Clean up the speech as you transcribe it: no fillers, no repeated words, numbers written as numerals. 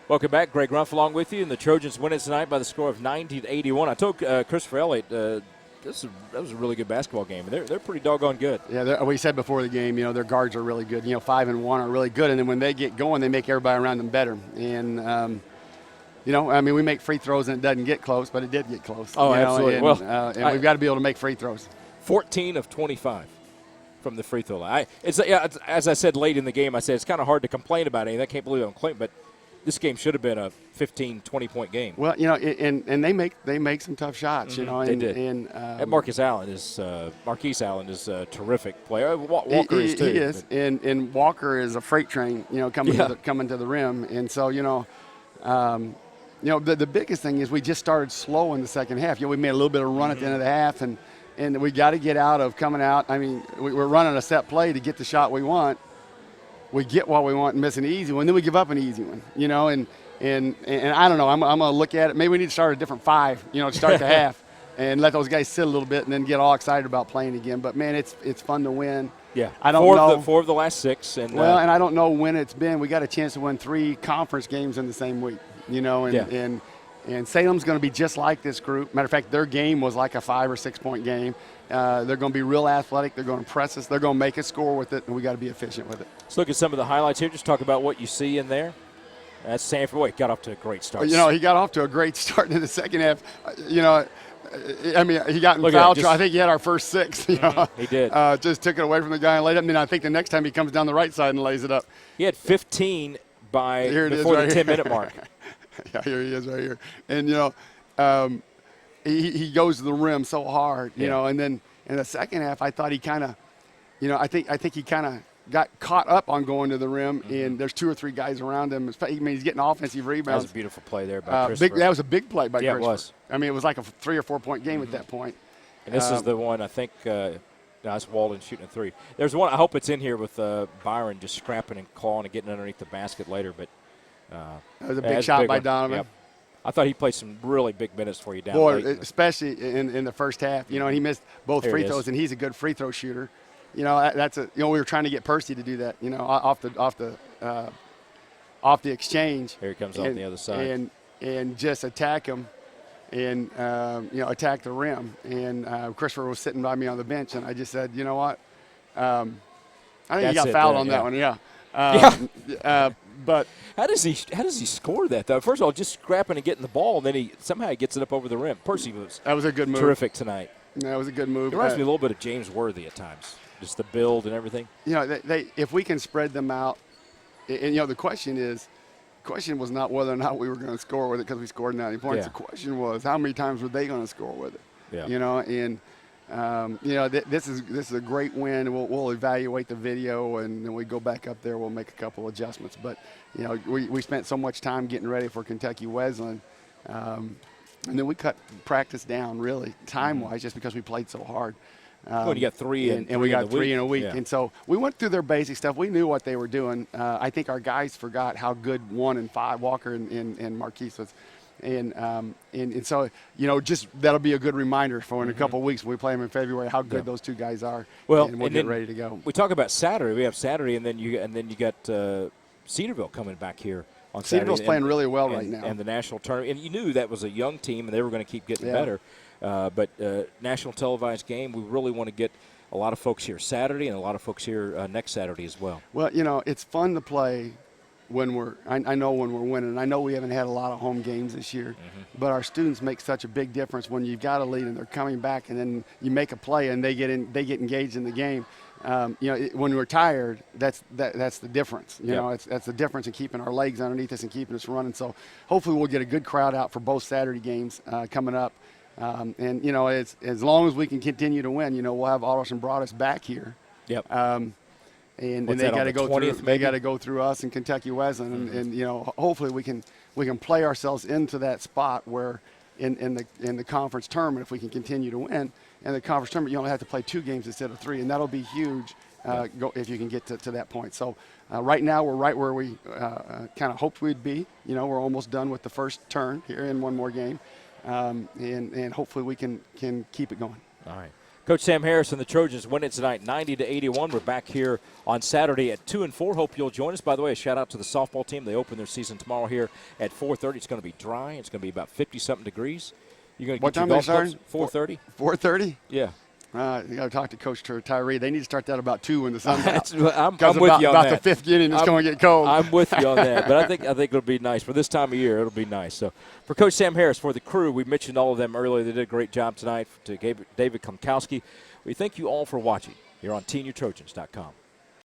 Welcome back. Greg Rumpf along with you, and the Trojans win it tonight by the score of 90-81. I told Christopher Elliott that was a really good basketball game. They're pretty doggone good. Yeah, we said before the game, their guards are really good. 5 and 1 are really good, and then when they get going, they make everybody around them better. And we make free throws and it doesn't get close, but it did get close. Oh, absolutely. And we've got to be able to make free throws. 14 of 25 from the free throw line. It's as I said late in the game, I said it's kind of hard to complain about anything. I can't believe I'm complaining, but this game should have been a 15, 20-point game. Well, and they make some tough shots, Mm-hmm. They did. And Marquise Allen is a terrific player. Walker is too. He is, and Walker is a freight train, coming to the rim. And so, the biggest thing is we just started slow in the second half. We made a little bit of run at the end of the half, and we got to get out of coming out. I mean, we're running a set play to get the shot we want. We get what we want and miss an easy one, then we give up an easy one, and I don't know. I'm going to look at it. Maybe we need to start a different 5, to start the half and let those guys sit a little bit and then get all excited about playing again. But, man, it's fun to win. Yeah, I don't know. Four of the last 6. And Let's look at some of the highlights here. Just talk about what you see in there. That's Sanford. Boy, got off to a great start. He got off to a great start in the second half. He got in foul trouble. I think he had our first 6. He did. Just took it away from the guy and laid it. And then I think the next time he comes down the right side and lays it up. He had 15 before the 10-minute mark. Yeah, here he is right here. And, he goes to the rim so hard, and then in the second half I thought he kind of, I think he kind of got caught up on going to the rim, and there's 2 or 3 guys around him. He's getting offensive rebounds. That was a beautiful play there by Christopher. That was a big play by Christopher. Yeah, it was. It was like a 3 or 4 point game at that point. And this is the one, I think, that's Walden shooting a 3. There's one, I hope it's in here with Byron just scrapping and clawing and getting underneath the basket later. But that was a big shot by Donovan. Yep. I thought he played some really big minutes for you down late. Boy, especially in the first half. And he missed both free throws, and he's a good free throw shooter. We were trying to get Percy to do that, off the exchange. Here he comes off the other side. And just attack him and, attack the rim. And Christopher was sitting by me on the bench, and I just said, you know what? I think he got fouled on that one, yeah. But how does he score that though? First of all, just scrapping and getting the ball, and then he somehow gets it up over the rim. Percy that was a good move. Terrific tonight. That was a good move. It reminds me a little bit of James Worthy at times, just the build and everything. They if we can spread them out, and the question was not whether or not we were going to score with it because we scored 90 points. Yeah. The question was how many times were they going to score with it? Yeah. This is a great win, and we'll evaluate the video, and then we go back up there. We'll make a couple adjustments. But we spent so much time getting ready for Kentucky Wesleyan, and then we cut practice down really time-wise just because we played so hard. You got 3 and we got 3 in a week, yeah. And so we went through their basic stuff. We knew what they were doing. I think our guys forgot how good 1 and 5 Walker and Marquise was. And so, just that'll be a good reminder for in a couple of weeks when we play them in February how good those 2 guys are. Well, and we'll get ready to go. We talk about Saturday. We have Saturday, and then you got Cedarville coming back here on Saturday. Cedarville's playing really well right now. And the national tournament. And you knew that was a young team, and they were going to keep getting better. But national televised game, we really want to get a lot of folks here Saturday and a lot of folks here next Saturday as well. Well, it's fun to play when I know when we're winning. I know we haven't had a lot of home games this year, but our students make such a big difference when you've got a lead and they're coming back, and then you make a play and they get engaged in the game. When we're tired, that's the difference. That's the difference in keeping our legs underneath us and keeping us running. So hopefully we'll get a good crowd out for both Saturday games coming up. As long as we can continue to win, we'll have Alderson Broadus back here. Yep. And they got to go through. They got to go through us and Kentucky Wesleyan, and hopefully we can play ourselves into that spot where in the conference tournament, if we can continue to win, in the conference tournament, you only have to play 2 games instead of 3, and that'll be huge if you can get to that point. So right now we're right where we kind of hoped we'd be. We're almost done with the first turn here in one more game, and hopefully we can keep it going. All right. Coach Sam Harris and the Trojans win it tonight, 90-81. We're back here on Saturday at 2 and 4. Hope you'll join us. By the way, a shout out to the softball team. They open their season tomorrow here at 4:30. It's going to be dry. It's going to be about 50-something degrees. You're going to What get time your they golf start? clubs? 4:30. 4:30. Yeah. You got to talk to Coach Tyree. They need to start that about 2 when the sun's out. I'm with you on about that. the 5th inning, it's going to get cold. I'm with you on that, but I think it'll be nice for this time of year. It'll be nice. So, for Coach Sam Harris, for the crew, we mentioned all of them earlier. They did a great job tonight. To David Klimkowski, we thank you all for watching here on TeenUtrojans.com.